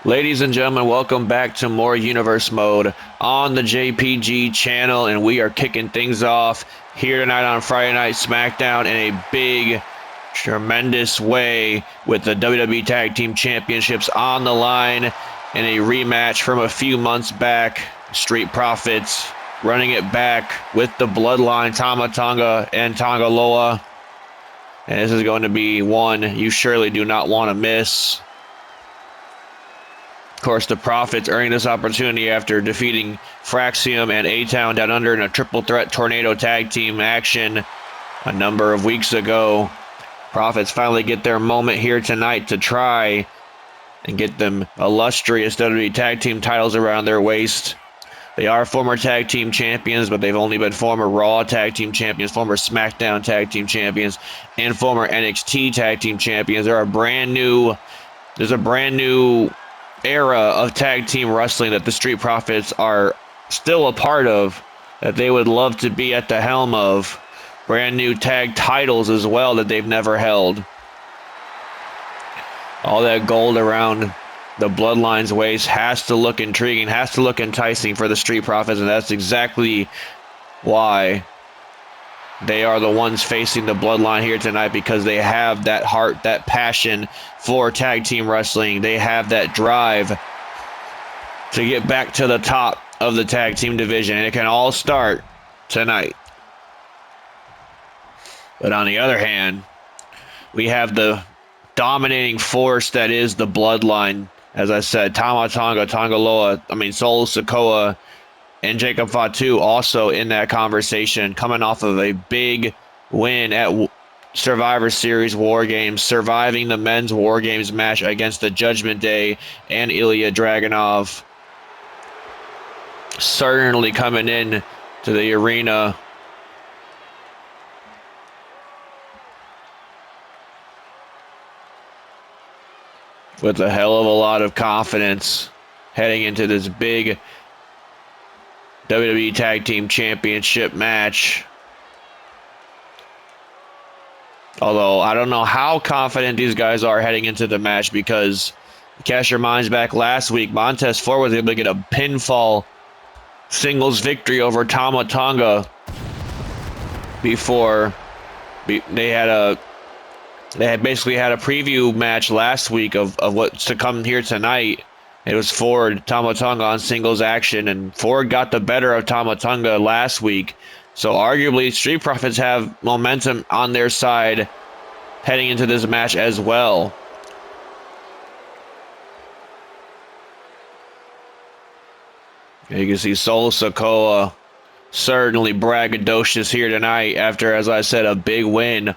Ladies and gentlemen, welcome back to more Universe Mode on the JPG channel, and we are kicking things off here tonight on Friday Night Smackdown in a big, tremendous way with the WWE Tag Team Championships on the line in a rematch from a few months back. Street Profits running it back with the Bloodline, Tama Tonga and Tonga Loa. And this is going to be one you surely do not want to miss. Of course, the Profits earning this opportunity after defeating Fraxium and A-Town Down Under in a triple threat tornado tag team action a number of weeks ago. Profits finally get their moment here tonight to try and get them illustrious WWE tag team titles around their waist. They are former tag team champions, but they've only been former Raw tag team champions, former SmackDown tag team champions, and former NXT tag team champions. There's a brand new era of tag team wrestling that the Street Profits are still a part of, that they would love to be at the helm of. Brand new tag titles as well that they've never held. All that gold around the Bloodline's waist has to look intriguing, has to look enticing for the Street Profits, and that's exactly why they are the ones facing the Bloodline here tonight, because they have that heart, that passion for tag team wrestling. They have that drive to get back to the top of the tag team division, and it can all start tonight. But on the other hand, we have the dominating force that is the Bloodline. As I said, Tama Tonga, Tonga Loa, Solo Sikoa, and Jacob Fatu also in that conversation, coming off of a big win at Survivor Series War Games, surviving the men's War Games match against the Judgment Day and Ilya Dragunov. Certainly coming in to the arena with a hell of a lot of confidence heading into this big WWE Tag Team Championship match. Although, I don't know how confident these guys are heading into the match, because cast your minds back last week, Montez Ford was able to get a pinfall singles victory over Tama Tonga before they had basically had a preview match last week of what's to come here tonight. It was Ford, Tama Tonga on singles action, and Ford got the better of Tama Tonga last week. So arguably, Street Profits have momentum on their side heading into this match as well. You can see Solo Sikoa certainly braggadocious here tonight after, as I said, a big win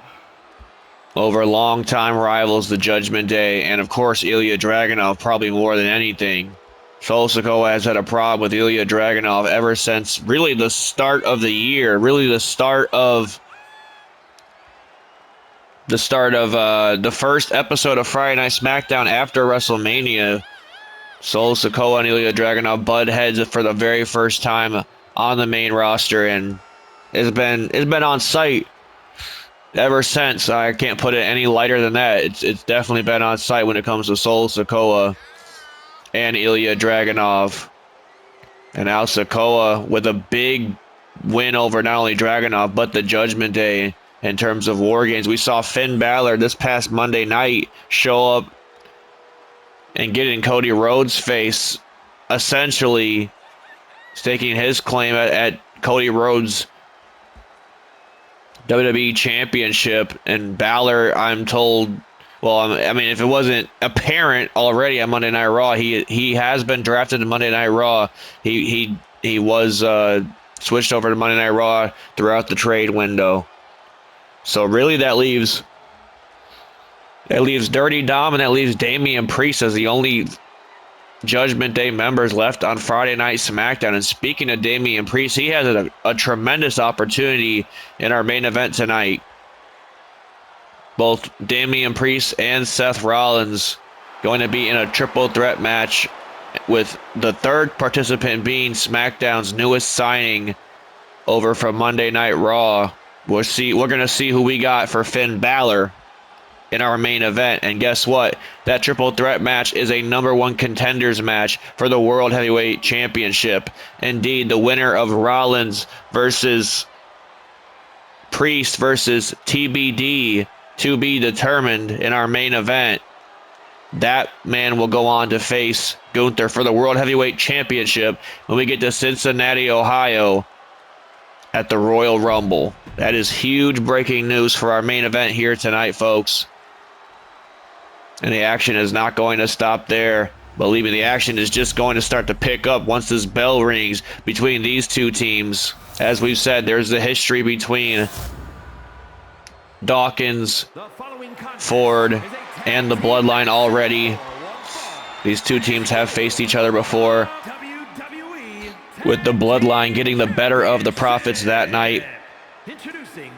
over longtime rivals, the Judgment Day, and of course Ilya Dragunov, probably more than anything. Solo Sikoa has had a problem with Ilya Dragunov ever since really the start of the year, the start of the first episode of Friday Night Smackdown after WrestleMania. Solo Sikoa and Ilya Dragunov butt heads for the very first time on the main roster, and it's been on site ever since. I can't put it any lighter than that. It's definitely been on site when it comes to Solo Sikoa and Ilya Dragunov. And now Sikoa with a big win over not only Dragunov but the Judgment Day in terms of War Games. We saw Finn Balor this past Monday night show up and get in Cody Rhodes' face, essentially staking his claim at Cody Rhodes' WWE Championship. And Balor, I'm told, if it wasn't apparent already on Monday Night Raw, he has been drafted to Monday Night Raw. He was switched over to Monday Night Raw throughout the trade window. So really that leaves Dirty Dom and that leaves Damian Priest as the only Judgment Day members left on Friday Night SmackDown. And speaking of Damian Priest, he has a tremendous opportunity in our main event tonight. Both Damian Priest and Seth Rollins going to be in a triple threat match, with the third participant being SmackDown's newest signing over from Monday Night Raw. We're going to see who we got for Finn Balor. in our main event. And guess what? That triple threat match is a #1 contenders match for the World Heavyweight Championship. Indeed, the winner of Rollins versus Priest versus TBD, to be determined in our main event. That man will go on to face Gunther for the World Heavyweight Championship when we get to Cincinnati, Ohio at the Royal Rumble. That is huge breaking news for our main event here tonight, folks. And the action is not going to stop there. Believe me, the action is just going to start to pick up once this bell rings between these two teams. As we've said, there's the history between Dawkins, Ford, and the Bloodline already. These two teams have faced each other before, with the Bloodline getting the better of the Profits that night.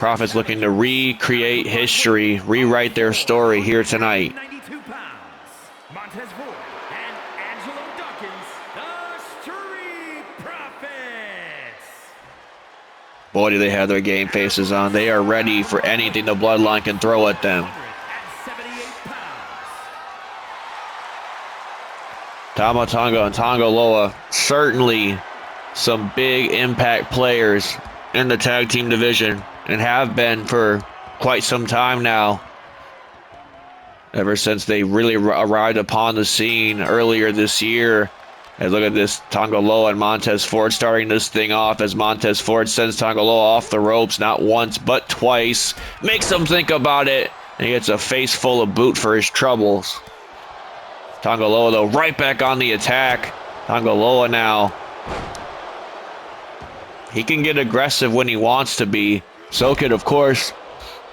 Profits looking to recreate history, rewrite their story here tonight. Boy, do they have their game faces on. They are ready for anything the Bloodline can throw at them. Tama Tonga and Tonga Loa, certainly some big impact players in the tag team division, and have been for quite some time now. Ever since they really arrived upon the scene earlier this year. And look at this, Tonga Loa and Montez Ford starting this thing off as Montez Ford sends Tonga Loa off the ropes, not once but twice. Makes him think about it, and he gets a face full of boot for his troubles. Tonga Loa, though, right back on the attack. Tonga Loa now. He can get aggressive when he wants to be. So could, of course,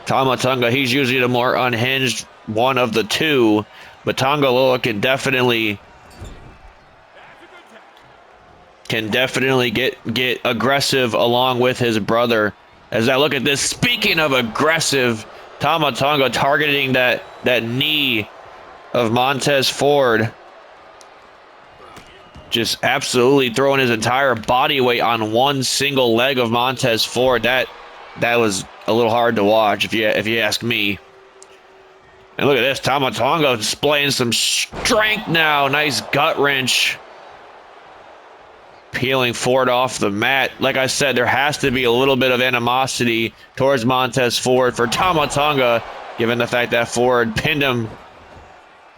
Tama Tonga. He's usually the more unhinged one of the two, but Tonga Loa can definitely get aggressive along with his brother. As I look at this, speaking of aggressive, Tama Tonga targeting that knee of Montez Ford. Just absolutely throwing his entire body weight on one single leg of Montez Ford. That was a little hard to watch if you ask me. And look at this, Tama Tonga displaying some strength now. Nice gut wrench. Peeling Ford off the mat. Like I said, there has to be a little bit of animosity towards Montez Ford for Tama Tonga, given the fact that Ford pinned him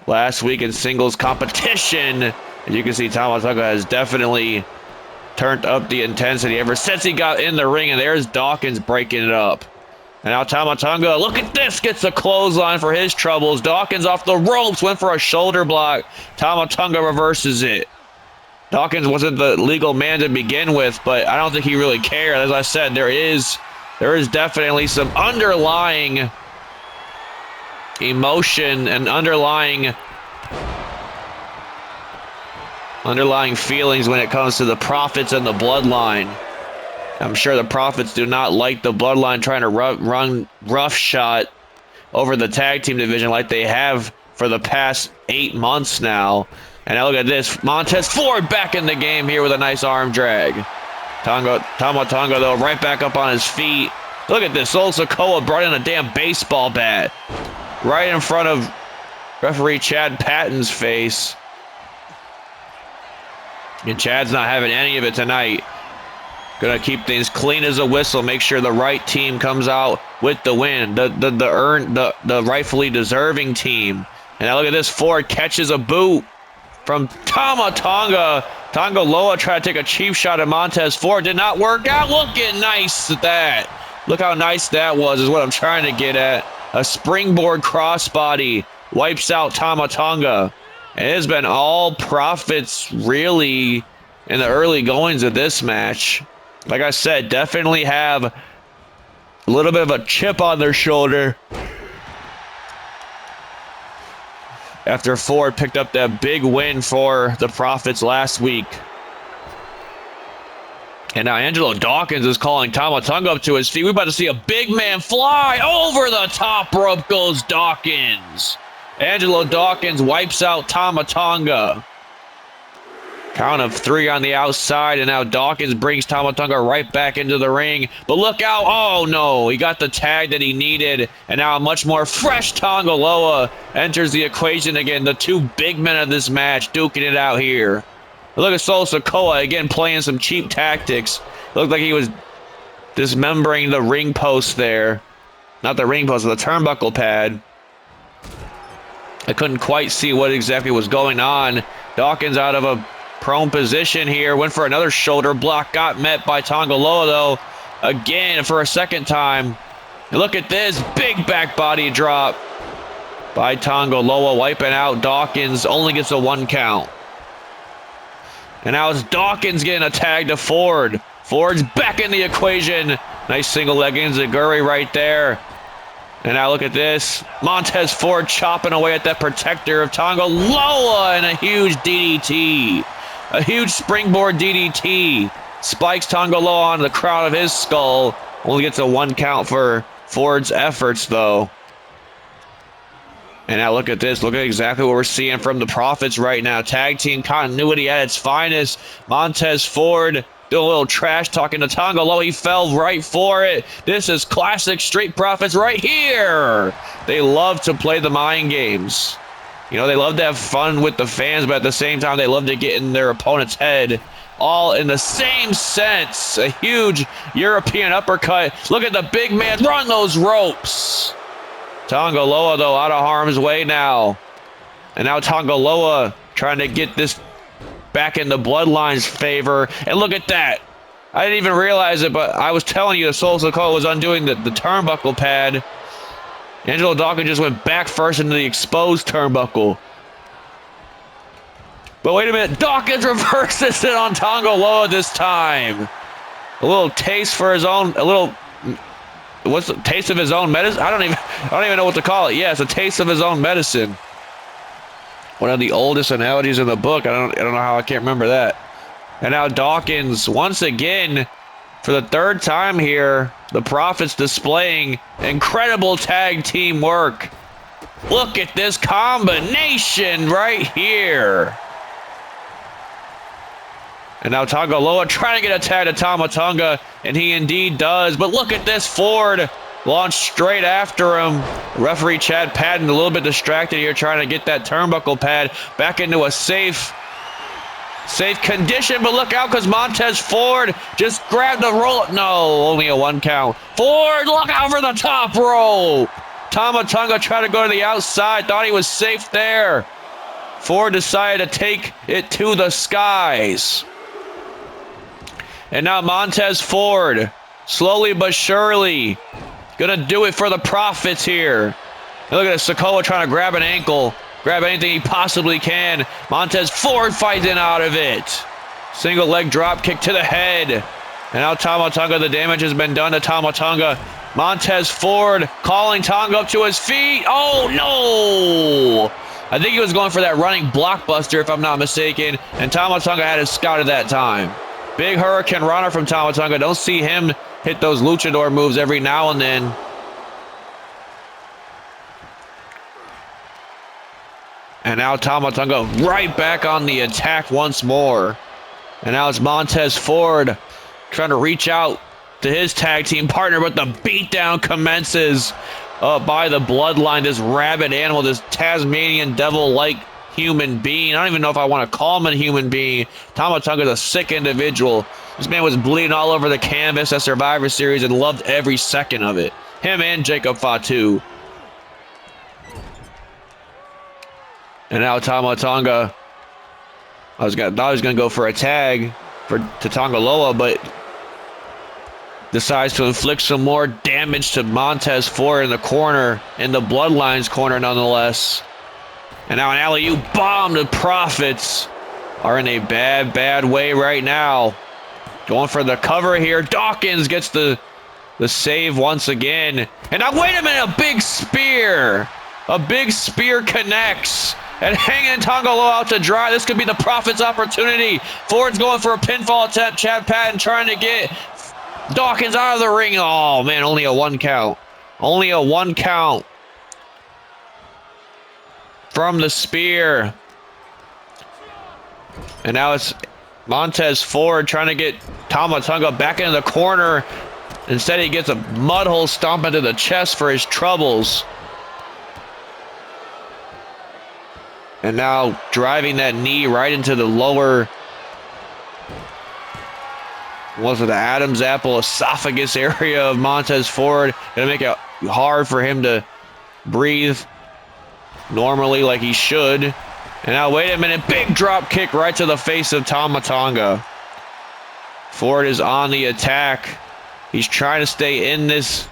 last week in singles competition. As you can see, Tama Tonga has definitely turned up the intensity ever since he got in the ring, and there's Dawkins breaking it up. And now Tama Tonga, look at this, gets a clothesline for his troubles. Dawkins off the ropes, went for a shoulder block. Tama Tonga reverses it. Dawkins wasn't the legal man to begin with, but I don't think he really cared. As I said, there is definitely some underlying emotion and underlying feelings when it comes to the Profits and the Bloodline. I'm sure the Profits do not like the Bloodline trying to run roughshod over the tag team division like they have for the past 8 months now. And now look at this, Montez Ford back in the game here with a nice arm drag. Tama Tonga, though, right back up on his feet. Look at this, Sol Sikoa brought in a damn baseball bat right in front of referee Chad Patton's face. And Chad's not having any of it tonight. Gonna keep things clean as a whistle, make sure the right team comes out with the win, the rightfully deserving team. And now look at this, Ford catches a boot from Tama Tonga. Tonga Loa tried to take a cheap shot at Montez Ford. Did not work out. Look at nice at that. Look how nice that was, is what I'm trying to get at. A springboard crossbody wipes out Tama Tonga. And it has been all Profits, really, in the early goings of this match. Like I said, definitely have a little bit of a chip on their shoulder after Ford picked up that big win for the Profits last week. And now Angelo Dawkins is calling Tama Tonga up to his feet. We're about to see a big man fly over the top rope. Goes Dawkins. Angelo Dawkins wipes out Tama Tonga. Count of 3 on the outside, and now Dawkins brings Tama Tonga right back into the ring. But look out. Oh, no. He got the tag that he needed, and now a much more fresh Tonga Loa enters the equation again. The 2 big men of this match duking it out here. Look at Solo Sikoa again playing some cheap tactics. Looked like he was dismembering the ring post there. Not the ring post, but the turnbuckle pad. I couldn't quite see what exactly was going on. Dawkins out of a prone position here. Went for another shoulder block. Got met by Tonga Loa, though. Again for a second time. And look at this. Big back body drop by Tonga Loa. Wiping out Dawkins. Only gets a 1 count. And now it's Dawkins getting a tag to Ford. Ford's back in the equation. Nice single leg enziguri right there. And now look at this. Montez Ford chopping away at that protector of Tonga Loa, and a huge DDT. A huge springboard DDT. Spikes Tonga Loa on the crown of his skull. Only gets a 1 count for Ford's efforts, though. And now look at this. Look at exactly what we're seeing from the Profits right now. Tag team continuity at its finest. Montez Ford doing a little trash talking to Tonga Loa. He fell right for it. This is classic Street Profits right here. They love to play the mind games. You know, they love to have fun with the fans, but at the same time, they love to get in their opponent's head. All in the same sense. A huge European uppercut. Look at the big man run those ropes. Tonga Loa, though, out of harm's way now. And now Tonga Loa trying to get this back in the Bloodline's favor. And look at that. I didn't even realize it, but I was telling you that Solo Sikoa was undoing the turnbuckle pad. Angelo Dawkins just went back first into the exposed turnbuckle. But wait a minute. Dawkins reverses it on Tonga Loa this time. A little taste for his own, what's the taste of his own medicine? I don't even know what to call it. Yeah, it's a taste of his own medicine. One of the oldest analogies in the book. I don't know how I can't remember that. And now Dawkins, once again, for the 3rd time here, the Profits displaying incredible tag team work. Look at this combination right here. And now Tonga Loa trying to get a tag to Tama Tonga, and he indeed does. But look at this. Ford launched straight after him. Referee Chad Patton a little bit distracted here trying to get that turnbuckle pad back into a safe condition. But look out, because Montez Ford just grabbed the roll. No, only a 1 count. Ford, look out for the top rope. Tama Tonga tried to go to the outside. Thought he was safe there. Ford decided to take it to the skies. And now Montez Ford, slowly but surely, gonna do it for the Profits here. And look at Sikoa trying to grab an ankle, grab anything he possibly can. Montez Ford fighting out of it. Single leg drop kick to the head. And now Tama Tonga, the damage has been done to Tama Tonga. Montez Ford calling Tonga up to his feet. Oh no! I think he was going for that running blockbuster, if I'm not mistaken. And Tama Tonga had it scouted that time. Big Hurricane Runner from Tama Tonga. Don't see him hit those luchador moves every now and then. And now Tama Tonga right back on the attack once more. And now it's Montez Ford trying to reach out to his tag team partner, but the beatdown commences by the Bloodline, this rabid animal, this Tasmanian devil-like human being. I don't even know if I want to call him a human being. Tama Tonga's a sick individual. This man was bleeding all over the canvas at Survivor Series and loved every second of it. Him and Jacob Fatu. And now Tama Tonga, I was gonna go for a tag to Tonga Loa, but decides to inflict some more damage to Montez Ford in the corner, in the Bloodline's corner nonetheless. And now an alley-oop bomb. The Profits are in a bad way right now. Going for the cover here. Dawkins gets the save once again. And now, wait a minute, a big spear. A big spear connects. And hanging Tonga Loa out to dry. This could be the Profits' opportunity. Ford's going for a pinfall attempt. Chad Patton trying to get Dawkins out of the ring. Oh, man, only a 1 count. Only a 1 count from the spear. And now it's Montez Ford trying to get Tama Tonga back into the corner. Instead, he gets a mud hole stomp into the chest for his troubles. And now driving that knee right into the lower, was it the Adam's apple esophagus area of Montez Ford. Gonna make it hard for him to breathe normally like he should. And now, wait a minute, big drop kick right to the face of Tama Tonga. Ford is on the attack. He's trying to stay in this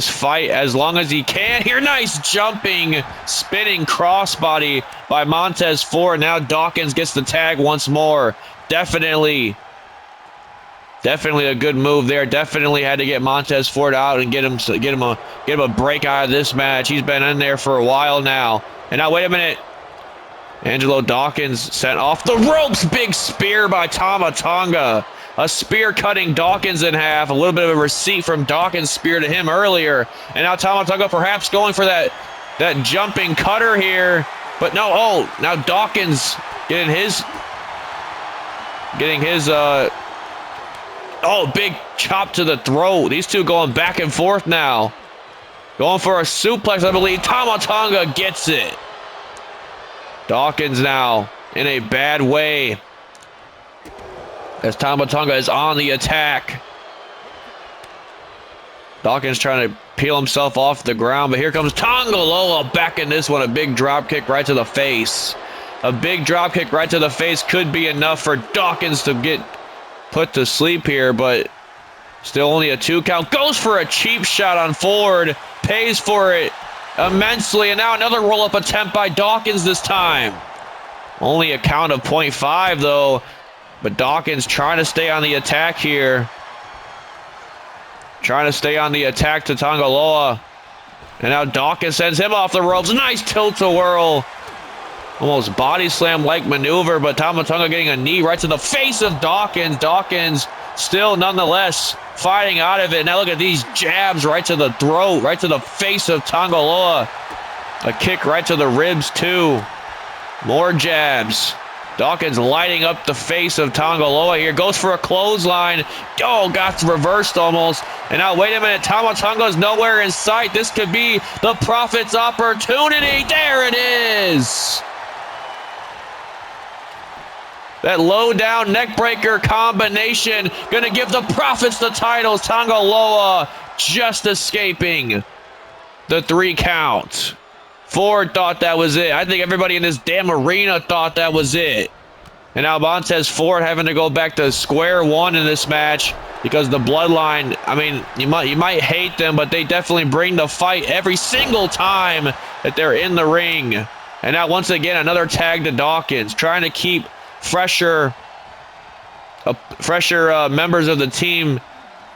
fight as long as he can. Here, nice jumping, spinning crossbody by Montez Ford. Now Dawkins gets the tag once more. Definitely a good move there. Definitely had to get Montez Ford out and get him a break out of this match. He's been in there for a while now. And now, wait a minute. Angelo Dawkins sent off the ropes. Big spear by Tama Tonga. A spear cutting Dawkins in half. A little bit of a receipt from Dawkins' spear to him earlier. And now Tama Tonga perhaps going for that jumping cutter here. But no, now Dawkins getting his big chop to the throat. These two going back and forth now. Going for a suplex, I believe. Tama Tonga gets it. Dawkins now in a bad way as Tama Tonga is on the attack. Dawkins trying to peel himself off the ground, but here comes Tonga Loa back in this one. A big drop kick right to the face. A big drop kick right to the face could be enough for Dawkins to get put to sleep here, but still only a 2 count. Goes for a cheap shot on Ford. Pays for it immensely, and now another roll-up attempt by Dawkins this time. Only a count of 0.5 though, but Dawkins trying to stay on the attack here. Trying to stay on the attack to Tonga Loa. And now Dawkins sends him off the ropes. Nice tilt-a-whirl. Almost body slam-like maneuver, but Tama Tonga getting a knee right to the face of Dawkins. Dawkins still nonetheless fighting out of it. Now look at these jabs right to the throat, right to the face of Tonga Loa. A kick right to the ribs too. More jabs. Dawkins lighting up the face of Tonga Loa here. Goes for a clothesline. Oh, got reversed almost. And now, wait a minute. Tama Tonga's nowhere in sight. This could be the Prophet's opportunity. There it is. That low-down neckbreaker combination going to give the Prophets the titles. Tonga Loa just escaping the 3 count. Ford thought that was it. I think everybody in this damn arena thought that was it. And now Montez Ford having to go back to square one in this match because the Bloodline, I mean, you might hate them, but they definitely bring the fight every single time that they're in the ring. And now once again, another tag to Dawkins, trying to keep fresher members of the team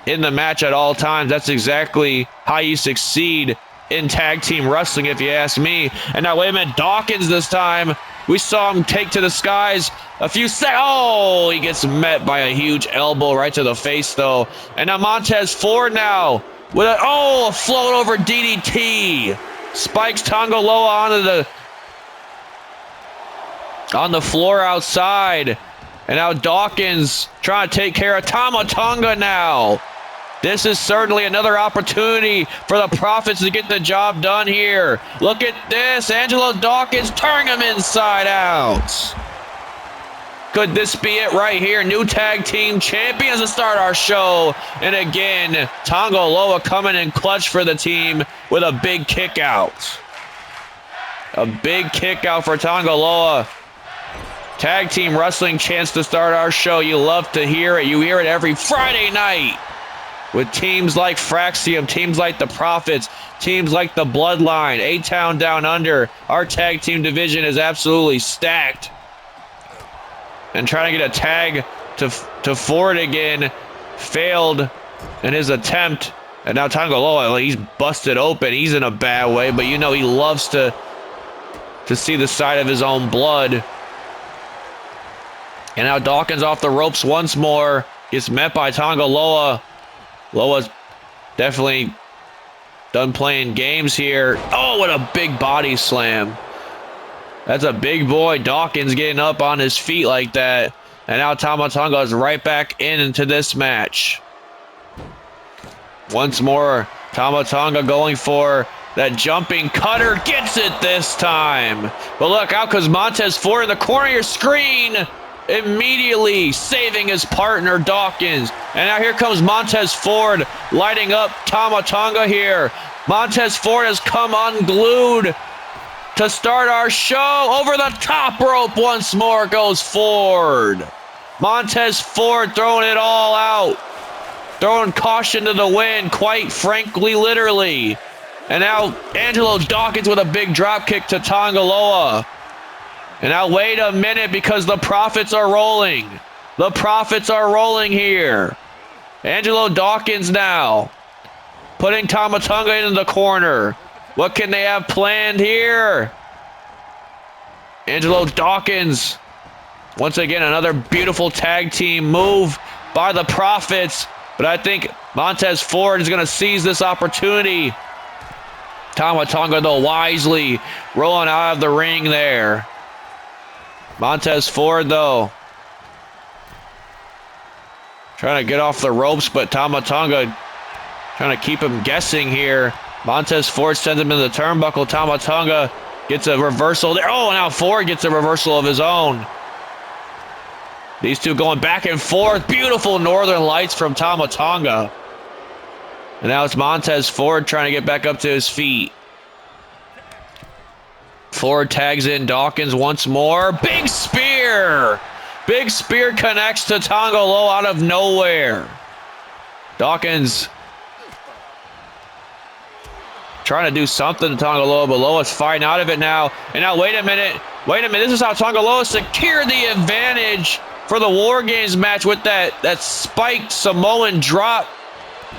in the match at all times. That's exactly how you succeed in tag team wrestling, if you ask me. And now, wait a minute, Dawkins this time. We saw him take to the skies a few seconds. Oh, he gets met by a huge elbow right to the face, though. And now Montez Ford now with a float over DDT. Spikes Tonga Loa on the floor outside. And now Dawkins trying to take care of Tama Tonga now. This is certainly another opportunity for the Prophets to get the job done here. Look at this. Angelo Dawkins turning him inside out. Could this be it right here? New tag team champions to start our show. And again, Tonga Loa coming in clutch for the team with a big kick out. A big kick out for Tonga Loa. Tag team wrestling chance to start our show. You love to hear it. You hear it every Friday night. With teams like Fraxium, teams like the Prophets, teams like the Bloodline, A-Town Down Under, our tag team division is absolutely stacked. And trying to get a tag to Ford again, failed in his attempt. And now Tonga Loa, he's busted open. He's in a bad way, but you know he loves to see the side of his own blood. And now Dawkins off the ropes once more. Gets met by Tonga Loa. Loa's definitely done playing games here. Oh, what a big body slam. That's a big boy. Dawkins getting up on his feet like that. And now Tama Tonga is right back into this match. Once more, Tama Tonga going for that jumping cutter. Gets it this time. But look out, because Montez Ford in the corner of your screen, immediately saving his partner, Dawkins. And now here comes Montez Ford lighting up Tama Tonga here. Montez Ford has come unglued to start our show. Over the top rope once more goes Ford. Montez Ford throwing it all out. Throwing caution to the wind, quite frankly, literally. And now Angelo Dawkins with a big drop kick to Tongaloa. And now wait a minute, because the Profits are rolling. The Profits are rolling here. Angelo Dawkins now putting Tama Tonga into the corner. What can they have planned here? Angelo Dawkins. Once again, another beautiful tag team move by the Profits. But I think Montez Ford is going to seize this opportunity. Tama Tonga, though, wisely rolling out of the ring there. Montez Ford, though, trying to get off the ropes, but Tama Tonga trying to keep him guessing here. Montez Ford sends him into the turnbuckle. Tama Tonga gets a reversal there. Oh, now Ford gets a reversal of his own. These two going back and forth. Beautiful Northern Lights from Tama Tonga. And now it's Montez Ford trying to get back up to his feet. Ford tags in Dawkins once more. Big spear. Big spear connects to Tongaloa out of nowhere. Dawkins trying to do something to Tongaloa, but Loa's fighting out of it now. And now wait a minute. This is how Tongaloa secured the advantage for the War Games match with that spiked Samoan drop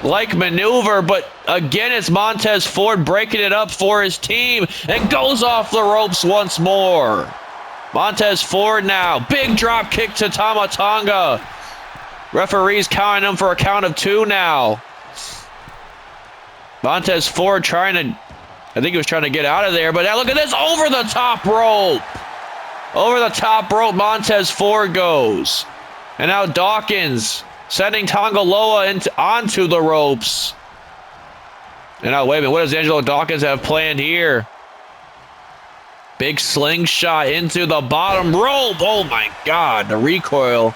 like maneuver. But again, it's Montez Ford breaking it up for his team and goes off the ropes once more. Montez Ford now, big drop kick to Tama Tonga. Referee's counting him for a count of 2 now. Montez Ford I think he was trying to get out of there, but now look at this, over the top rope. Over the top rope, Montez Ford goes. And now Dawkins sending Tongaloa onto the ropes. And now, wait a minute, what does Angelo Dawkins have planned here? Big slingshot into the bottom rope. Oh my God, the recoil.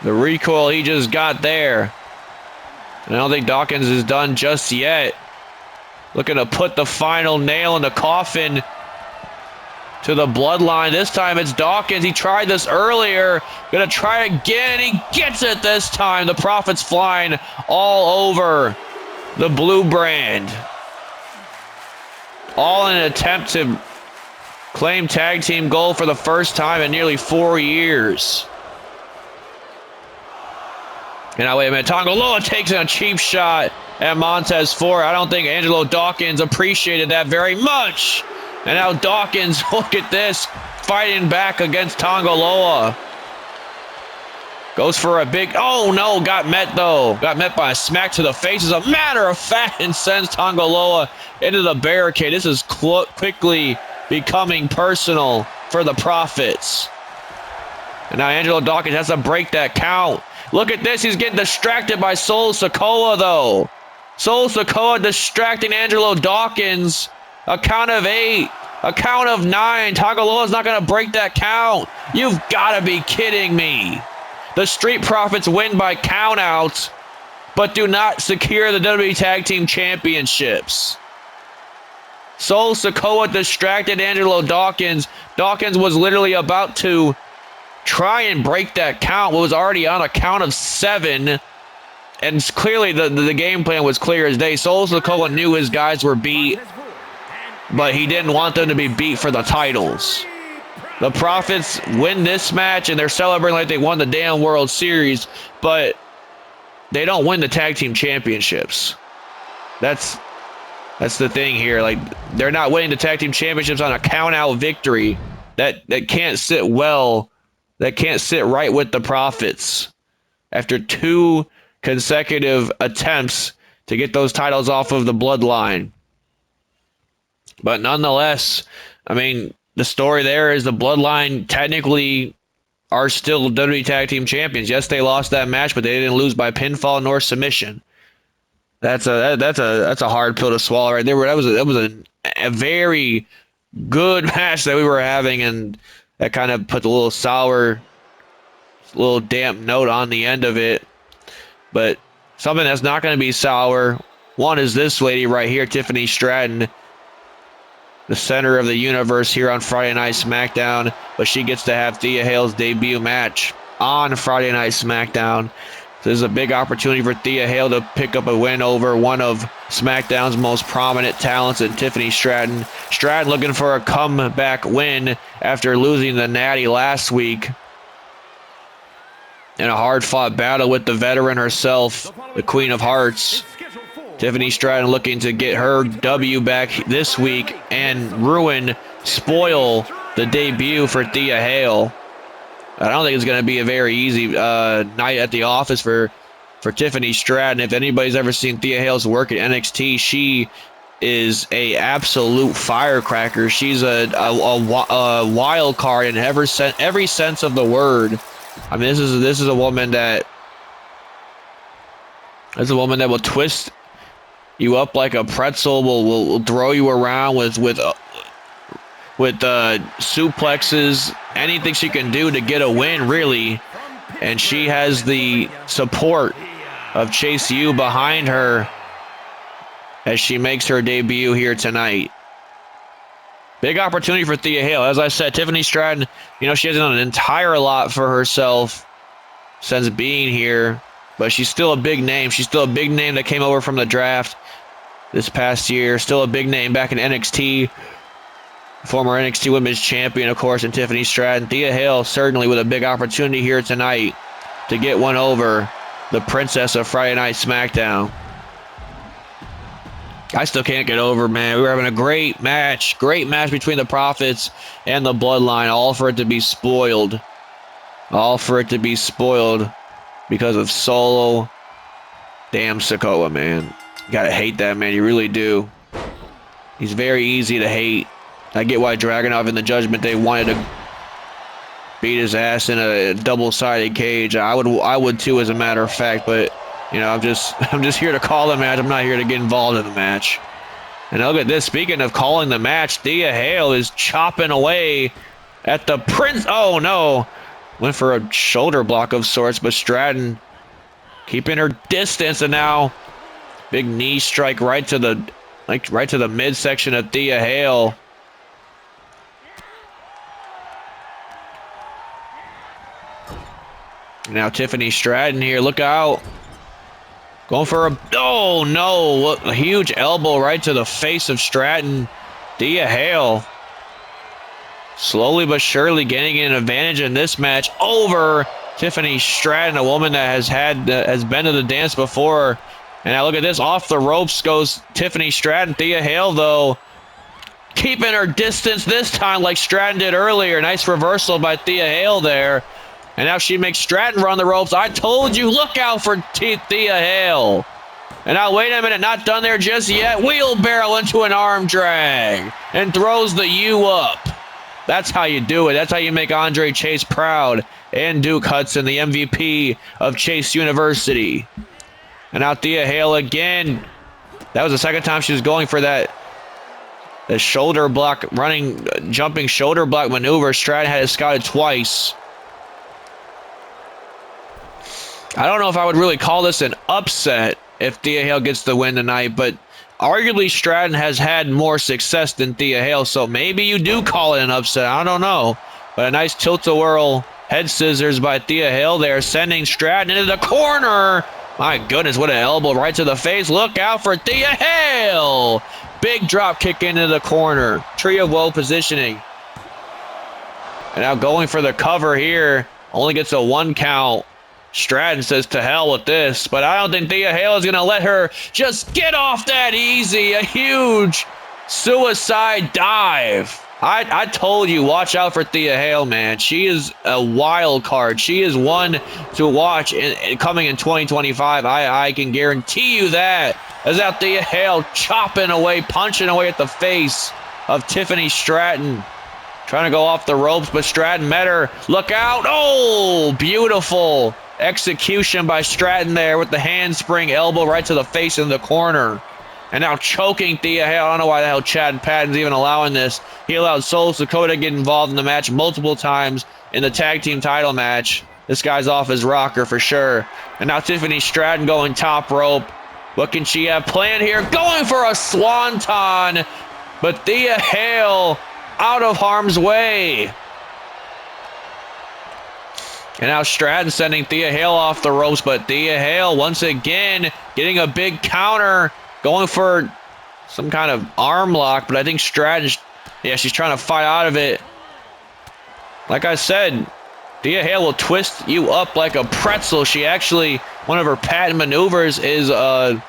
The recoil he just got there. And I don't think Dawkins is done just yet. Looking to put the final nail in the coffin to the Bloodline. This time it's Dawkins. He tried this earlier. Gonna try again. He gets it this time. The Profits flying all over the blue brand. All in an attempt to claim tag team gold for the first time in nearly 4 years. And now, wait a minute. Tongaloa takes a cheap shot at Montez Ford. I don't think Angelo Dawkins appreciated that very much. And now Dawkins, look at this, fighting back against Tongaloa. Goes for a big, oh no, got met though. Got met by a smack to the face, as a matter of fact, and sends Tongaloa into the barricade. This is quickly becoming personal for the Profits. And now Angelo Dawkins has to break that count. Look at this, he's getting distracted by Sol Sikoa though. Sol Sikoa distracting Angelo Dawkins. A count of 8. A count of 9. Tongaloa's not going to break that count. You've got to be kidding me. The Street Profits win by countouts, but do not secure the WWE Tag Team Championships. Sol Sikoa distracted Angelo Dawkins. Dawkins was literally about to try and break that count. It was already on a count of 7. And clearly the game plan was clear as day. Sol Sikoa knew his guys were beat, but he didn't want them to be beat for the titles. The Profits win this match, and they're celebrating like they won the damn World Series, but they don't win the Tag Team Championships. That's the thing here. Like, they're not winning the Tag Team Championships on a count-out victory. That can't sit well. That can't sit right with the Profits. After 2 consecutive attempts to get those titles off of the Bloodline. But nonetheless, I mean, the story there is the Bloodline technically are still WWE Tag Team Champions. Yes, they lost that match, but they didn't lose by pinfall nor submission. That's a hard pill to swallow right there. That was a very good match that we were having, and that kind of put a little sour, little damp note on the end of it. But something that's not going to be sour, one is this lady right here, Tiffany Stratton, the center of the universe here on Friday Night SmackDown, but she gets to have Thea Hail's debut match on Friday Night SmackDown. So this is a big opportunity for Thea Hail to pick up a win over one of SmackDown's most prominent talents in Tiffany Stratton. Stratton looking for a comeback win after losing the Natty last week in a hard-fought battle with the veteran herself, the Queen of Hearts. Tiffany Stratton looking to get her W back this week and spoil the debut for Thea Hail. I don't think it's going to be a very easy night at the office for Tiffany Stratton. If anybody's ever seen Thea Hail's work at NXT, she is a absolute firecracker. She's a wild card in every sense of the word. I mean, this is a woman that will twist you up like a pretzel, will throw you around with suplexes, anything she can do to get a win, really. And she has the support of Chase U behind her as she makes her debut here tonight. Big opportunity for Thea Hail. As I said, Tiffany Stratton, she hasn't done an entire lot for herself since being here, but she's still a big name. She's still a big name that came over from the draft this past year. Still a big name back in NXT. Former NXT Women's Champion, of course, in Tiffany Stratton. Thea Hail certainly with a big opportunity here tonight to get one over the Princess of Friday Night SmackDown. I still can't get over, man. We were having a great match between the Profits and the Bloodline, all for it to be spoiled. All for it to be spoiled because of Solo. Damn Sikoa, man. You gotta hate that, man. You really do. He's very easy to hate. I get why Dragunov and the Judgment Day wanted to beat his ass in a double-sided cage. I would too, as a matter of fact, but I'm just here to call the match. I'm not here to get involved in the match. And look at this. Speaking of calling the match, Thea Hail is chopping away at the Prince. Oh no, went for a shoulder block of sorts, but Stratton keeping her distance, and now big knee strike right to the midsection of Thea Hail. Now Tiffany Stratton here. Look out. Going for oh no, what a huge elbow right to the face of Stratton. Thea Hail slowly but surely gaining an advantage in this match over Tiffany Stratton, a woman that has been to the dance before. And now look at this, off the ropes goes Tiffany Stratton. Thea Hail, though, keeping her distance this time like Stratton did earlier. Nice reversal by Thea Hail there. And now she makes Stratton run the ropes. I told you, look out for Thea Hail. And now, wait a minute, not done there just yet. Wheelbarrow into an arm drag and throws the U up. That's how you do it. That's how you make Andre Chase proud and Duke Hudson, the MVP of Chase University. And now Thea Hail again. That was the second time she was going for the shoulder block, jumping shoulder block maneuver. Stratton had it scouted twice. I don't know if I would really call this an upset if Thea Hail gets the win tonight, but arguably Stratton has had more success than Thea Hail, so maybe you do call it an upset. I don't know. But a nice tilt-a-whirl head scissors by Thea Hail there, sending Stratton into the corner. My goodness, what an elbow right to the face. Look out for Thea Hail. Big drop kick into the corner. Tree of Woe positioning. And now going for the cover here. Only gets a 1 count. Stratton says to hell with this, but I don't think Thea Hail is going to let her just get off that easy. A huge suicide dive. I told you, watch out for Thea Hail, man. She is a wild card. She is one to watch coming in 2025. I can guarantee you that. As that Thea Hail chopping away, punching away at the face of Tiffany Stratton. Trying to go off the ropes, but Stratton met her. Look out. Oh, beautiful execution by Stratton there with the handspring elbow right to the face in the corner. And now choking Thea Hail. I don't know why the hell Chad Patton's even allowing this. He allowed Solo Sikoa to get involved in the match multiple times in the tag team title match. This guy's off his rocker for sure. And now Tiffany Stratton going top rope. What can she have planned here? Going for a swanton. But Thea Hail out of harm's way. And now Stratton sending Thea Hail off the ropes. But Thea Hail once again getting a big counter. Going for some kind of arm lock. But I think Stratton, yeah, she's trying to fight out of it. Like I said, Thea Hail will twist you up like a pretzel. She actually, one of her patent maneuvers is a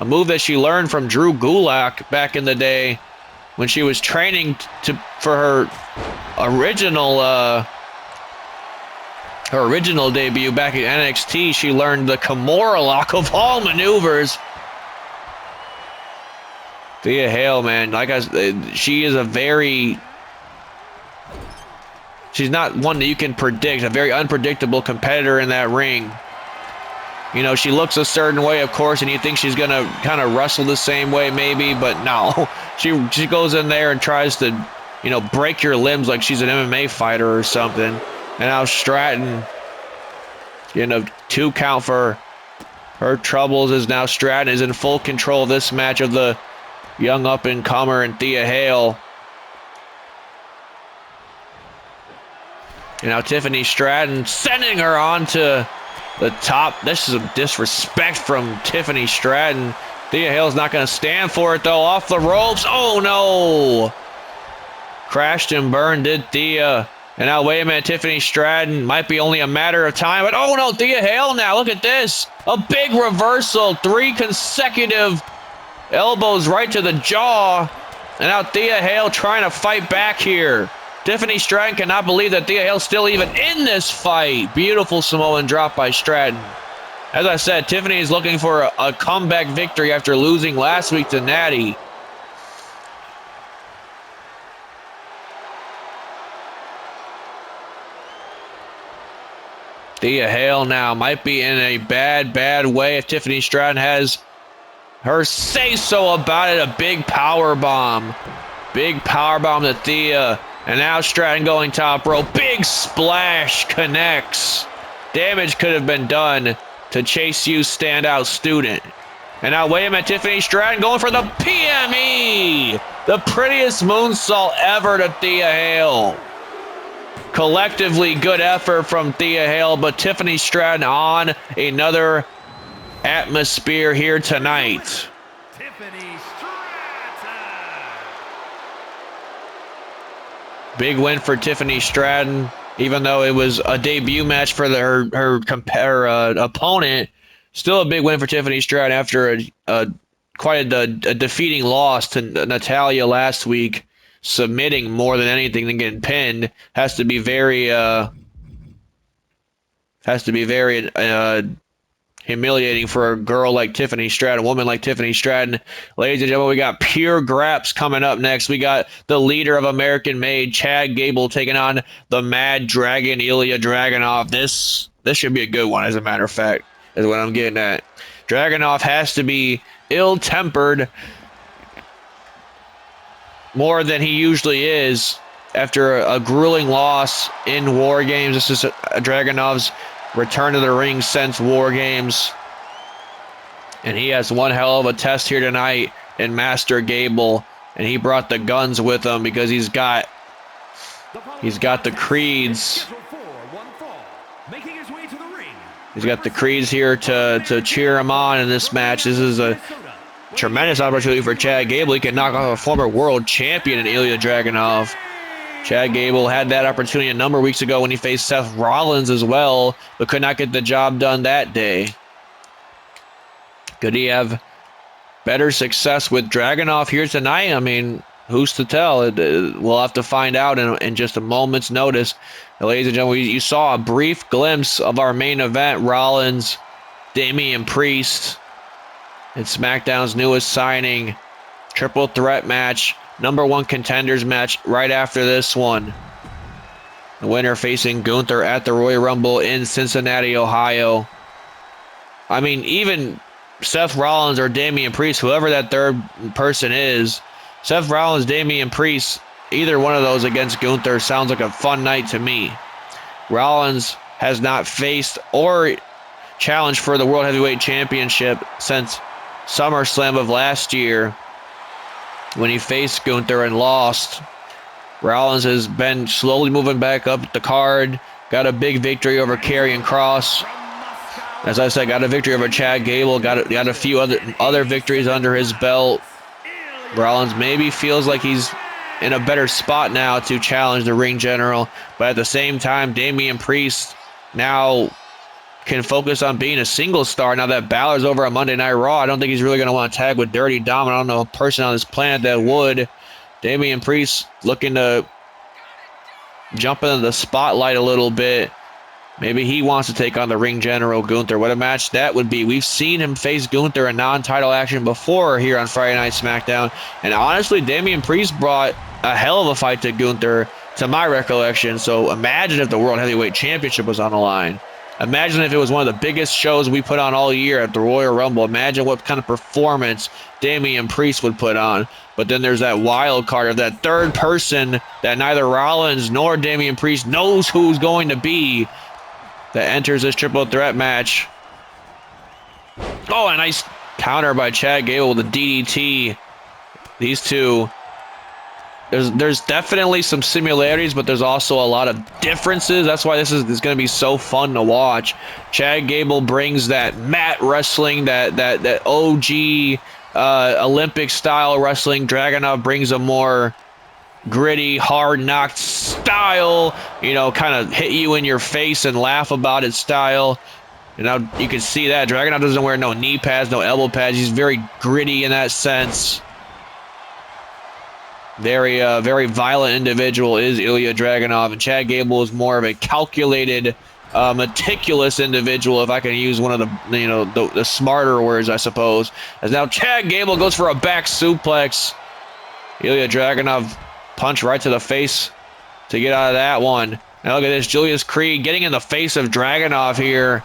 move that she learned from Drew Gulak back in the day when she was training for her original debut back at NXT. She learned the Kimura lock of all maneuvers. Thea Hail, man, she is she's not one that you can predict, a very unpredictable competitor in that ring. You know, she looks a certain way, of course, and you think she's going to kind of wrestle the same way maybe, but no. She goes in there and tries to, you know, break your limbs like she's an MMA fighter or something. And now Stratton, you know, 2 count for her troubles as now Stratton is in full control of this match of the young up-and-comer and Thea Hail. And now Tiffany Stratton sending her on to the top. This is some disrespect from Tiffany Stratton. Thea Hail's not going to stand for it, though. Off the ropes. Oh, no. Crashed and burned, did Thea. And now, wait a minute, Tiffany Stratton might be only a matter of time. But, oh, no, Thea Hail now. Look at this. A big reversal. 3 consecutive elbows right to the jaw. And now Thea Hail trying to fight back here. Tiffany Stratton cannot believe that Thea Hail's still even in this fight. Beautiful Samoan drop by Stratton. As I said, Tiffany is looking for a comeback victory after losing last week to Natty. Thea Hail now might be in a bad way if Tiffany Stratton has her say-so about it. A big power bomb. Big power bomb to Thea. And now Stratton going top rope. Big splash connects. Damage could have been done to Chase U standout student. And now wait a minute, Tiffany Stratton going for the PME. The prettiest moonsault ever to Thea Hail. Collectively good effort from Thea Hail, but Tiffany Stratton on another atmosphere here tonight. Big win for Tiffany Stratton, even though it was a debut match for her opponent. Still a big win for Tiffany Stratton after quite a defeating loss to Natalya last week, submitting more than anything than getting pinned. Has to be very humiliating for a girl like Tiffany Stratton, a woman like Tiffany Stratton. Ladies and gentlemen, we got Pure Graps coming up next. We got the leader of American Made, Chad Gable, taking on the Mad Dragun, Ilya Dragunov. This should be a good one, as a matter of fact, is what I'm getting at. Dragunov has to be ill-tempered more than he usually is after a grueling loss in War Games. This is Dragunov's return to the ring since War Games. And he has one hell of a test here tonight in Mast Gable. And he brought the guns with him because he's got the creeds. He's got the creeds here to cheer him on in this match. This is a tremendous opportunity for Chad Gable. He can knock off a former world champion in Ilya Dragunov. Chad Gable had that opportunity a number of weeks ago when he faced Seth Rollins as well, but could not get the job done that day. Could he have better success with Dragunov here tonight? I mean, who's to tell? We'll have to find out in just a moment's notice. Ladies and gentlemen, you saw a brief glimpse of our main event, Rollins, Damian Priest, and SmackDown's newest signing, triple threat match. #1 contenders match right after this one. The winner facing Gunther at the Royal Rumble in Cincinnati, Ohio. I mean, even Seth Rollins or Damian Priest, whoever that third person is, Seth Rollins, Damian Priest, either one of those against Gunther sounds like a fun night to me. Rollins has not faced or challenged for the World Heavyweight Championship since SummerSlam of last year when he faced Gunther and lost. Rollins has been slowly moving back up the card. Got a big victory over Karrion Kross. As I said, got a victory over Chad Gable. Got a few other victories under his belt. Rollins maybe feels like he's in a better spot now to challenge the ring general. But at the same time, Damian Priest now can focus on being a single star. Now that Balor's over on Monday Night Raw, I don't think he's really going to want to tag with Dirty Dom. I don't know a person on this planet that would. Damian Priest looking to jump into the spotlight a little bit. Maybe he wants to take on the ring general, Gunther. What a match that would be. We've seen him face Gunther in non-title action before here on Friday Night SmackDown. And honestly, Damian Priest brought a hell of a fight to Gunther, to my recollection. So imagine if the World Heavyweight Championship was on the line. Imagine if it was one of the biggest shows we put on all year at the Royal Rumble. Imagine what kind of performance Damian Priest would put on. But then there's that wild card of that third person that neither Rollins nor Damian Priest knows who's going to be that enters this triple threat match. Oh, a nice counter by Chad Gable with a DDT. These two, there's definitely some similarities, but there's also a lot of differences. That's why this is going to be so fun to watch. Chad Gable brings that mat wrestling, that OG Olympic style wrestling. Dragunov brings a more gritty, hard-knocked style, you know, kind of hit you in your face and laugh about it style. And now you can see that Dragunov doesn't wear no knee pads, no elbow pads. He's very gritty in that sense. Very violent individual is Ilya Dragunov, and Chad Gable is more of a calculated, meticulous individual, if I can use one of the smarter words, I suppose. As now Chad Gable goes for a back suplex. Ilya Dragunov punch right to the face to get out of that one. Now look at this, Julius Creed getting in the face of Dragunov here.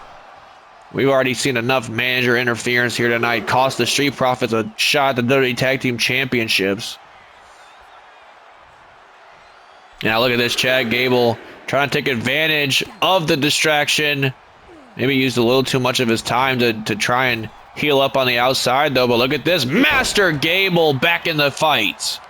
We've already seen enough manager interference here tonight. Cost the Street Profits a shot at the WWE Tag Team Championships. Now look at this, Chad Gable trying to take advantage of the distraction. Maybe used a little too much of his time to try and heal up on the outside, though. But look at this, Master Gable back in the fight.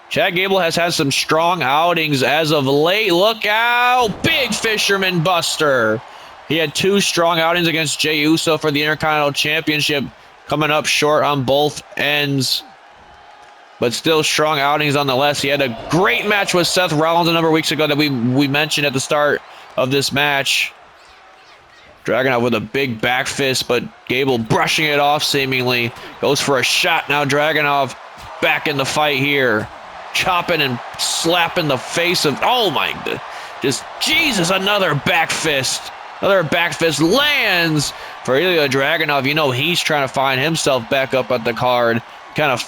Chad Gable has had some strong outings as of late. Look out, big Fisherman Buster. He had two strong outings against Jey Uso for the Intercontinental Championship, coming up short on both ends. But still strong outings nonetheless. He had a great match with Seth Rollins a number of weeks ago that we mentioned at the start of this match. Dragunov with a big back fist, but Gable brushing it off seemingly. Goes for a shot. Now Dragunov back in the fight here. Chopping and slapping the face of... Oh my... Just, Jesus, another back fist. Another back fist lands for Ilya Dragunov. You know he's trying to find himself back up at the card. Kind of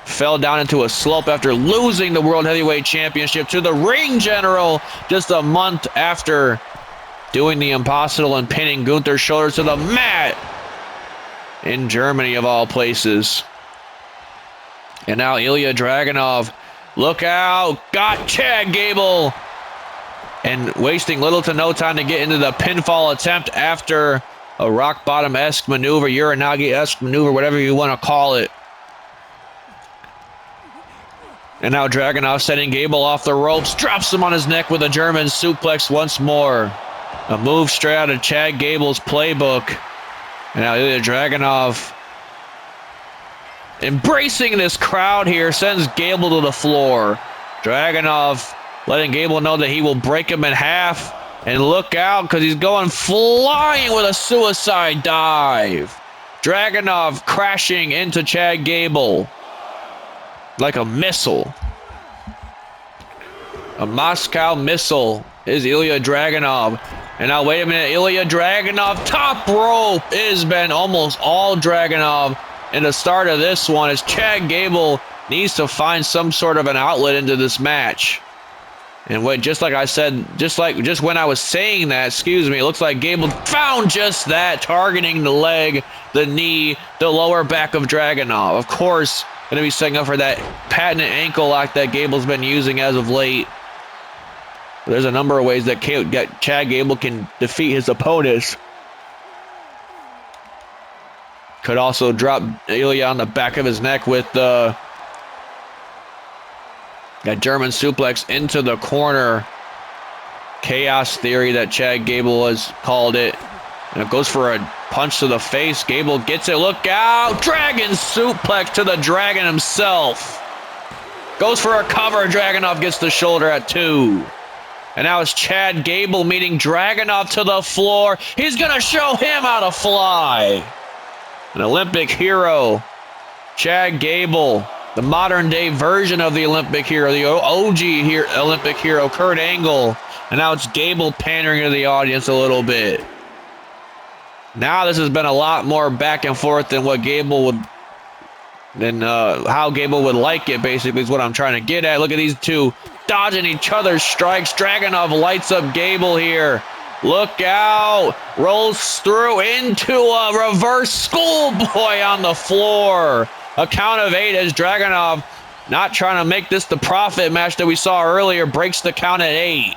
fell down into a slope after losing the World Heavyweight Championship to the ring general just a month after doing the impossible and pinning Gunther's shoulders to the mat in Germany, of all places. And now Ilya Dragunov, look out, got Chad Gable, and wasting little to no time to get into the pinfall attempt after a rock bottom-esque maneuver, Uranagi-esque maneuver, whatever you want to call it. And now Dragunov setting Gable off the ropes, drops him on his neck with a German suplex once more. A move straight out of Chad Gable's playbook. And now Ilya Dragunov, embracing this crowd here, sends Gable to the floor. Dragunov letting Gable know that he will break him in half. And look out, because he's going flying with a suicide dive. Dragunov crashing into Chad Gable like a missile. A Moscow missile is Ilya Dragunov. And now wait a minute, Ilya Dragunov, top rope. It has been almost all Dragunov in the start of this one, as Chad Gable needs to find some sort of an outlet into this match. And what, just like I said, just when I was saying that, excuse me, it looks like Gable found just that, targeting the leg, the knee, the lower back of Dragunov. Of course, going to be setting up for that patented ankle lock that Gable's been using as of late. There's a number of ways that Chad Gable can defeat his opponents. Could also drop Ilya on the back of his neck with that German suplex into the corner. Chaos theory that Chad Gable has called it. And it goes for a punch to the face. Gable gets it. Look out. Dragon suplex to the Dragon himself. Goes for a cover. Dragunov gets the shoulder at 2. And now it's Chad Gable meeting Dragunov to the floor. He's going to show him how to fly. An Olympic hero. Chad Gable. The modern day version of the Olympic hero, the OG Olympic hero, Kurt Angle. And now it's Gable pandering to the audience a little bit. Now this has been a lot more back and forth than what Gable would, how Gable would like it, basically, is what I'm trying to get at. Look at these two dodging each other's strikes. Dragunov lights up Gable here. Look out. Rolls through into a reverse schoolboy on the floor. A count of 8 as Dragunov, not trying to make this the profit match that we saw earlier, breaks the count at 8.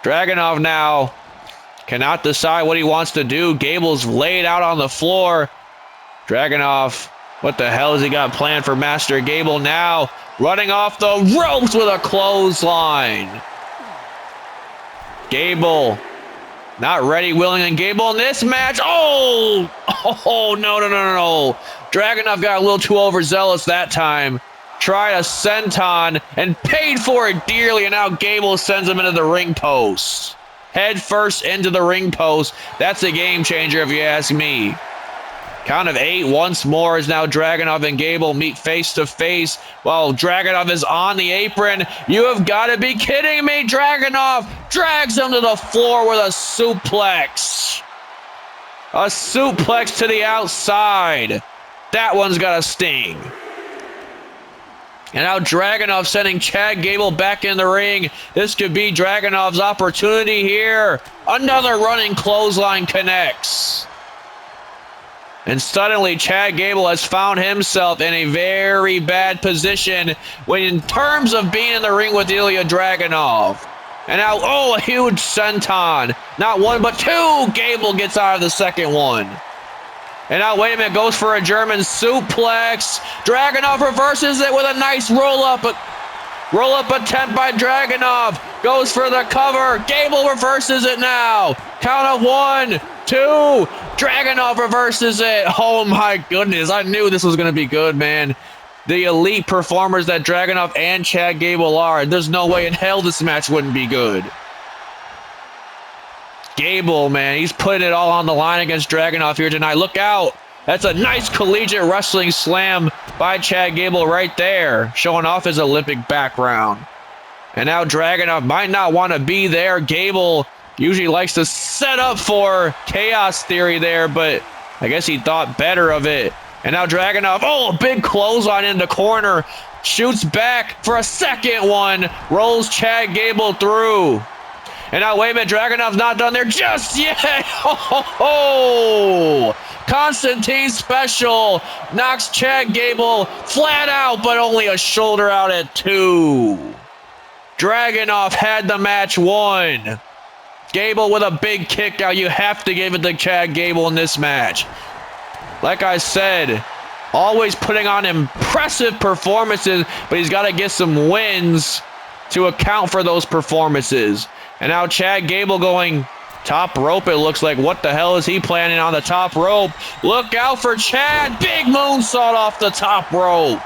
Dragunov now cannot decide what he wants to do. Gable's laid out on the floor. Dragunov, what the hell has he got planned for Master Gable now? Running off the ropes with a clothesline. Gable not ready, willing, and Gable in this match. Oh, no. Dragunov got a little too overzealous that time. Tried a senton and paid for it dearly, and now Gable sends him into the ring post. Head first into the ring post. That's a game changer if you ask me. Count of 8 once more as now Dragunov and Gable meet face to face while Dragunov is on the apron. You have got to be kidding me. Dragunov drags him to the floor with a suplex. A suplex to the outside. That one's got a sting. And now Dragunov sending Chad Gable back in the ring. This could be Dragunov's opportunity here. Another running clothesline connects. And suddenly, Chad Gable has found himself in a very bad position when in terms of being in the ring with Ilya Dragunov. And now, a huge senton. Not one, but 2. Gable gets out of the second one. And now, wait a minute, goes for a German suplex. Dragunov reverses it with a nice roll-up attempt by Dragunov. Goes for the cover. Gable reverses it now. Count of 1, 2. Dragunov reverses it. Oh my goodness. I knew this was going to be good, man. The elite performers that Dragunov and Chad Gable are. There's no way in hell this match wouldn't be good. Gable, man, he's putting it all on the line against Dragunov here tonight. Look out. That's a nice collegiate wrestling slam by Chad Gable right there, showing off his Olympic background. And now Dragunov might not want to be there. Gable usually likes to set up for chaos theory there, but I guess he thought better of it. And now Dragunov, a big clothesline in the corner. Shoots back for a second one. Rolls Chad Gable through. And now, wait a minute, Dragunov's not done there just yet. Constantine special. Knocks Chad Gable flat out, but only a shoulder out at 2. Dragunov had the match won. Gable with a big kick out. You have to give it to Chad Gable in this match. Like I said, always putting on impressive performances, but he's got to get some wins to account for those performances. And now Chad Gable going top rope, it looks like. What the hell is he planning on the top rope? Look out for Chad. Big moonsault off the top rope.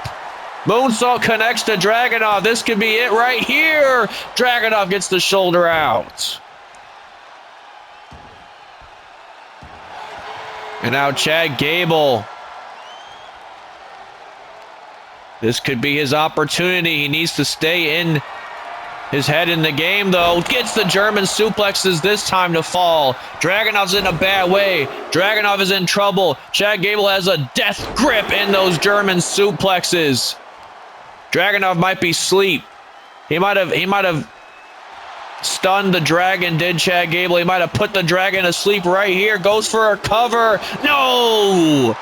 Moonsault connects to Dragunov. This could be it right here. Dragunov gets the shoulder out. And now Chad Gable. This could be his opportunity. He needs to stay in his head in the game, though. Gets the German suplexes this time to fall. Dragunov's in a bad way. Dragunov is in trouble. Chad Gable has a death grip in those German suplexes. Dragunov might be asleep. He might have Stunned the Dragon, did Chad Gable. He might have put the Dragon to sleep right here. Goes for a cover. No!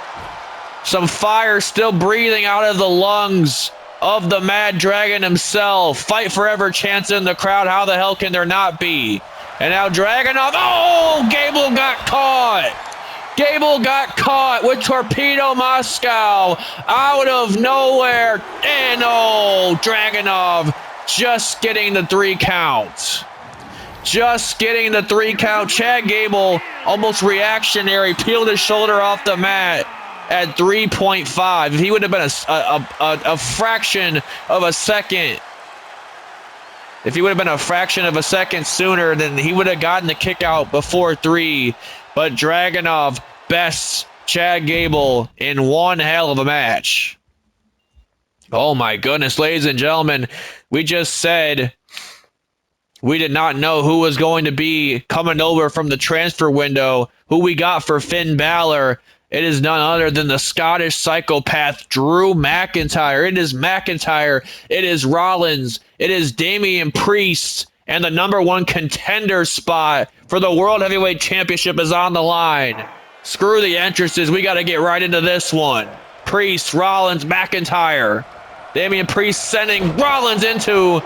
Some fire still breathing out of the lungs of the Mad Dragon himself. Fight forever chants in the crowd. How the hell can there not be? And now Dragunov. Oh! Gable got caught. Gable got caught with Torpedo Moscow out of nowhere. And oh, Dragunov just getting the 3 count. Just getting the 3 count. Chad Gable, almost reactionary, peeled his shoulder off the mat at 3.5. If he would have been a fraction of a second, if he would have been a fraction of a second sooner, then he would have gotten the kick out before 3. But Dragunov bests Chad Gable in one hell of a match. Oh my goodness, ladies and gentlemen, we just said we did not know who was going to be coming over from the transfer window, who we got for Finn Balor. It is none other than the Scottish psychopath, Drew McIntyre. It is McIntyre. It is Rollins. It is Damian Priest. And the #1 contender spot for the World Heavyweight Championship is on the line. Screw the entrances. We got to get right into this one. Priest, Rollins, McIntyre. Damian Priest sending Rollins into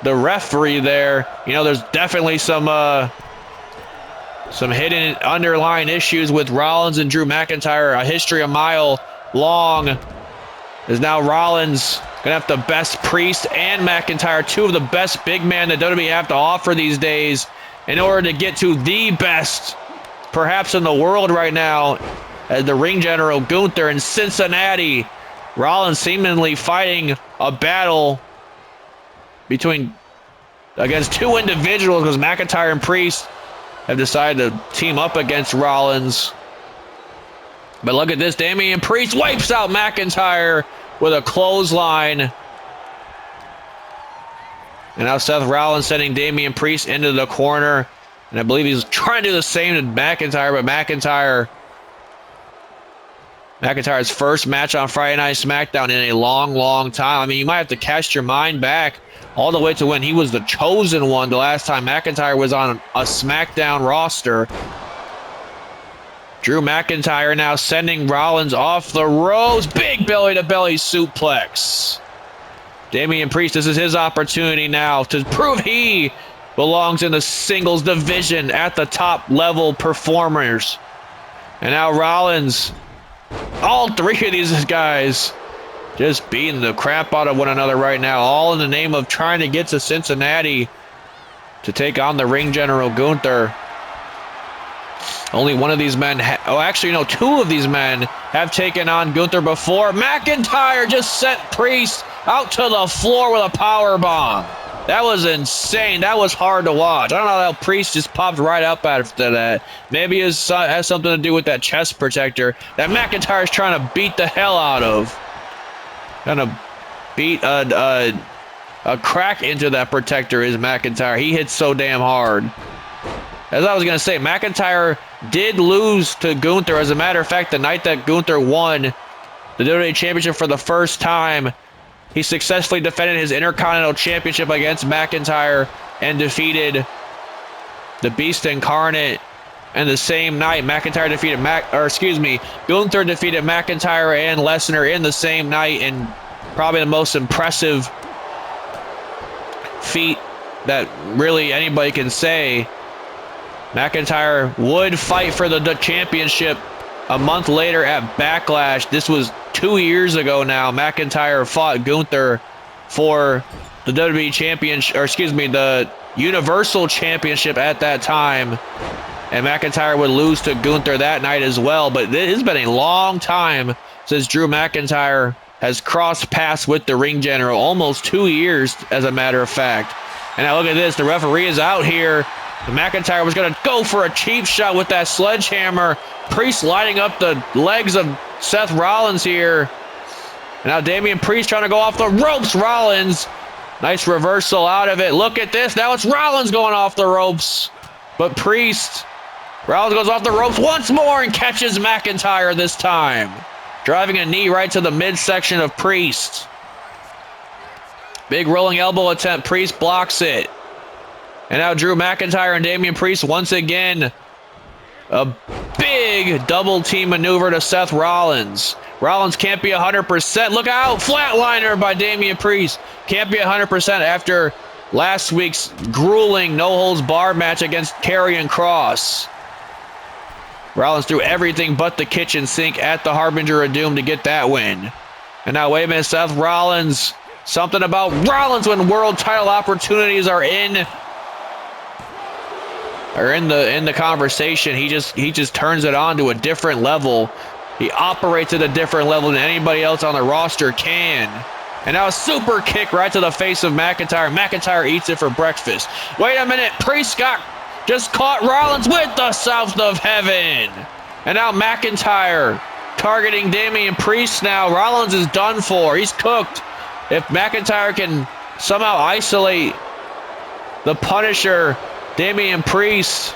the referee there. You know, there's definitely some hidden underlying issues with Rollins and Drew McIntyre. A history a mile long. Is now Rollins going to have to best Priest and McIntyre, 2 of the best big men that WWE have to offer these days, in order to get to the best, perhaps in the world right now, as the ring general Gunther in Cincinnati. Rollins seemingly fighting a battle against 2 individuals, because McIntyre and Priest have decided to team up against Rollins. But look at this. Damian Priest wipes out McIntyre with a clothesline. And now Seth Rollins sending Damian Priest into the corner. And I believe he's trying to do the same to McIntyre, but McIntyre's first match on Friday Night SmackDown in a long, long time. I mean, you might have to cast your mind back all the way to when he was the chosen one the last time McIntyre was on a SmackDown roster. Drew McIntyre now sending Rollins off the ropes. Big belly-to-belly suplex. Damian Priest, this is his opportunity now to prove he belongs in the singles division at the top level performers. And now Rollins, all 3 of these guys just beating the crap out of one another right now, all in the name of trying to get to Cincinnati to take on the ring general Gunther. Only one of these men, 2 of these men have taken on Gunther before. McIntyre just sent Priest out to the floor with a power bomb. That was insane. That was hard to watch. I don't know how Priest just popped right up after that. Maybe it has something to do with that chest protector that McIntyre's trying to beat the hell out of. Trying to beat a crack into that protector is McIntyre. He hits so damn hard. As I was going to say, McIntyre did lose to Gunther. As a matter of fact, the night that Gunther won the WWE Championship for the first time, he successfully defended his Intercontinental Championship against McIntyre and defeated the Beast Incarnate. And the same night, Gunther defeated McIntyre and Lesnar in the same night, in probably the most impressive feat that really anybody can say. McIntyre would fight for the championship a month later at Backlash. This was 2 years ago now. McIntyre fought Gunther for the WWE Championship, the Universal Championship at that time. And McIntyre would lose to Gunther that night as well. But it has been a long time since Drew McIntyre has crossed paths with the ring general. Almost 2 years, as a matter of fact. And now look at this. The referee is out here. McIntyre was going to go for a cheap shot with that sledgehammer. Priest lighting up the legs of Seth Rollins here. And now Damian Priest trying to go off the ropes. Rollins, nice reversal out of it. Look at this. Now it's Rollins going off the ropes. But Rollins goes off the ropes once more and catches McIntyre this time. Driving a knee right to the midsection of Priest. Big rolling elbow attempt. Priest blocks it. And now Drew McIntyre and Damian Priest once again. A big double team maneuver to Seth Rollins. Rollins can't be 100%. Look out! Flatliner by Damian Priest. Can't be 100% after last week's grueling no-holds-barred match against Karrion Kross. Rollins threw everything but the kitchen sink at the Harbinger of Doom to get that win. And now, wait a minute, Seth Rollins. Something about Rollins when world title opportunities are in the conversation. He just turns it on to a different level. He operates at a different level than anybody else on the roster can. And now a super kick right to the face of McIntyre. McIntyre eats it for breakfast. Wait a minute, Priest just caught Rollins with the South of Heaven. And now McIntyre targeting Damian Priest now. Rollins is done for. He's cooked. If McIntyre can somehow isolate the Punisher, Damian Priest,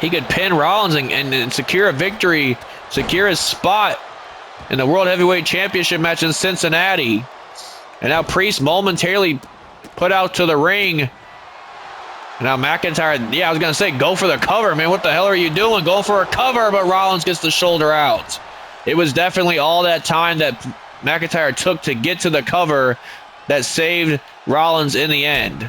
he could pin Rollins and secure a victory, secure his spot in the World Heavyweight Championship match in Cincinnati. And now Priest momentarily put out to the ring. And now McIntyre, yeah, I was going to say, go for the cover, man. What the hell are you doing? Go for a cover, but Rollins gets the shoulder out. It was definitely all that time that McIntyre took to get to the cover that saved Rollins in the end.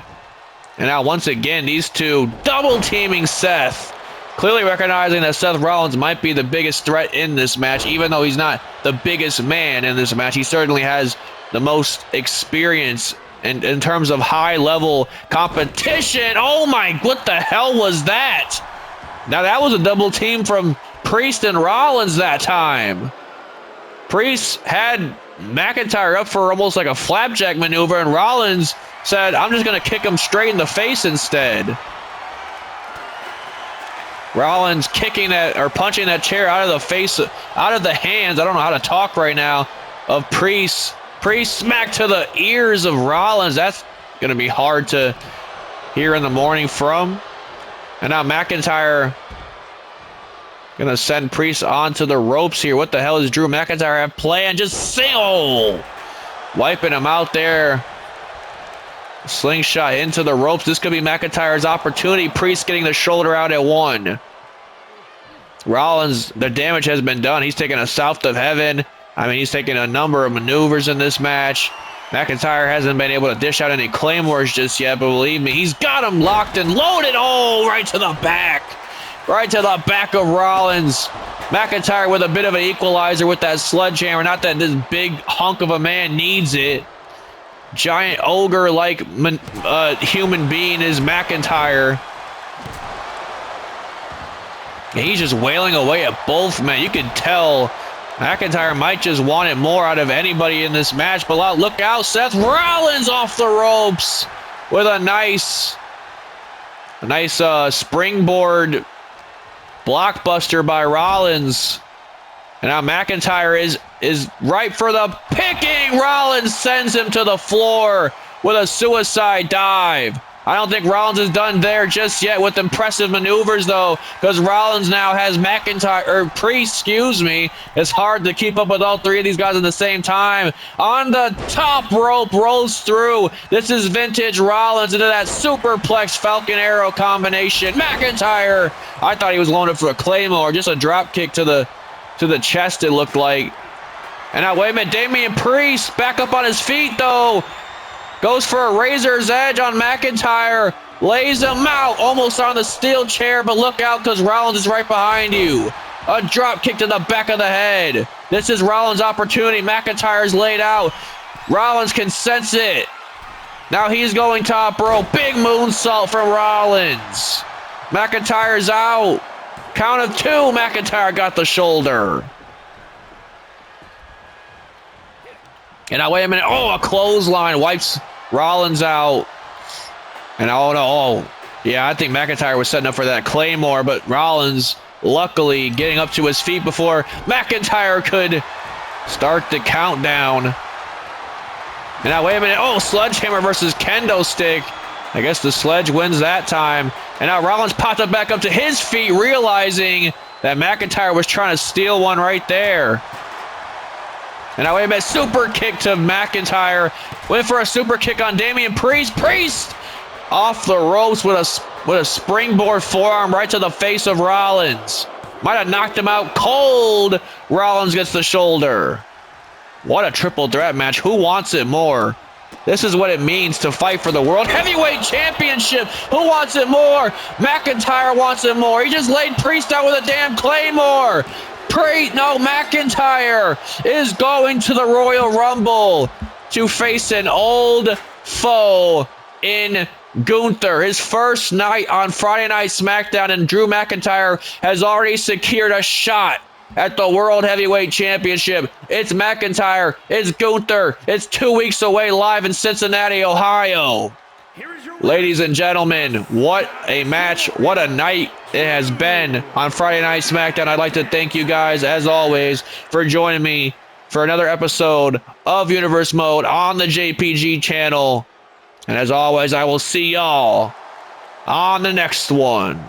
And now once again, these two double teaming Seth, clearly recognizing that Seth Rollins might be the biggest threat in this match, even though he's not the biggest man in this match. He certainly has the most experience in terms of high-level competition. Oh my, what the hell was that? Now that was a double team from Priest and Rollins that time. Priest had McIntyre up for almost like a flapjack maneuver, and Rollins said, I'm just going to kick him straight in the face instead. Rollins kicking that, or punching that chair out of the face, out of the hands, I don't know how to talk right now, of Priest. Priest smacked to the ears of Rollins. That's going to be hard to hear in the morning from. And now McIntyre going to send Priest onto the ropes here. What the hell does Drew McIntyre have planned? Just single. Wiping him out there. Slingshot into the ropes. This could be McIntyre's opportunity. Priest getting the shoulder out at one. Rollins, the damage has been done. He's taking a South of Heaven. I mean, he's taking a number of maneuvers in this match. McIntyre hasn't been able to dish out any claymores just yet, but believe me, he's got him locked and loaded. Oh, right to the back. Right to the back of Rollins. McIntyre with a bit of an equalizer with that sledgehammer. Not that this big hunk of a man needs it. Giant ogre-like human being is McIntyre. And he's just wailing away at both men. You can tell McIntyre might just want it more out of anybody in this match. But look out, Seth Rollins off the ropes with a nice springboard blockbuster by Rollins. And now McIntyre is ripe for the picking. Rollins sends him to the floor with a suicide dive. I don't think Rollins is done there just yet with impressive maneuvers, though, because Rollins now has Priest, excuse me. It's hard to keep up with all three of these guys at the same time. On the top rope, rolls through. This is vintage Rollins into that superplex Falcon Arrow combination. McIntyre, I thought he was going for a Claymore, just a drop kick to the chest, it looked like. And now, wait a minute, Damian Priest back up on his feet, though. Goes for a razor's edge on McIntyre. Lays him out, almost on the steel chair, but look out because Rollins is right behind you. A drop kick to the back of the head. This is Rollins' opportunity. McIntyre's laid out. Rollins can sense it. Now he's going top rope. Big moonsault from Rollins. McIntyre's out. Count of two, McIntyre got the shoulder. And now, wait a minute. Oh, a clothesline wipes Rollins out. And oh, no. Oh, yeah, I think McIntyre was setting up for that Claymore, but Rollins, luckily, getting up to his feet before McIntyre could start the countdown. And now, wait a minute. Oh, sledgehammer versus kendo stick. I guess the sledge wins that time. And now Rollins popped up back up to his feet, realizing that McIntyre was trying to steal one right there. And now, wait a minute, super kick to McIntyre. Went for a super kick on Damian Priest. Priest off the ropes with a springboard forearm right to the face of Rollins. Might have knocked him out cold. Rollins gets the shoulder. What a triple threat match. Who wants it more? This is what it means to fight for the World Heavyweight Championship. Who wants it more? McIntyre wants it more. He just laid Priest out with a damn Claymore. McIntyre is going to the Royal Rumble to face an old foe in Gunther. His first night on Friday Night SmackDown, and Drew McIntyre has already secured a shot at the World Heavyweight Championship. It's McIntyre. It's Gunther. It's 2 weeks away live in Cincinnati, Ohio. Ladies and gentlemen, what a match. What a night it has been on Friday Night SmackDown. I'd like to thank you guys, as always, for joining me for another episode of Universe Mode on the JPG channel. And as always, I will see y'all on the next one.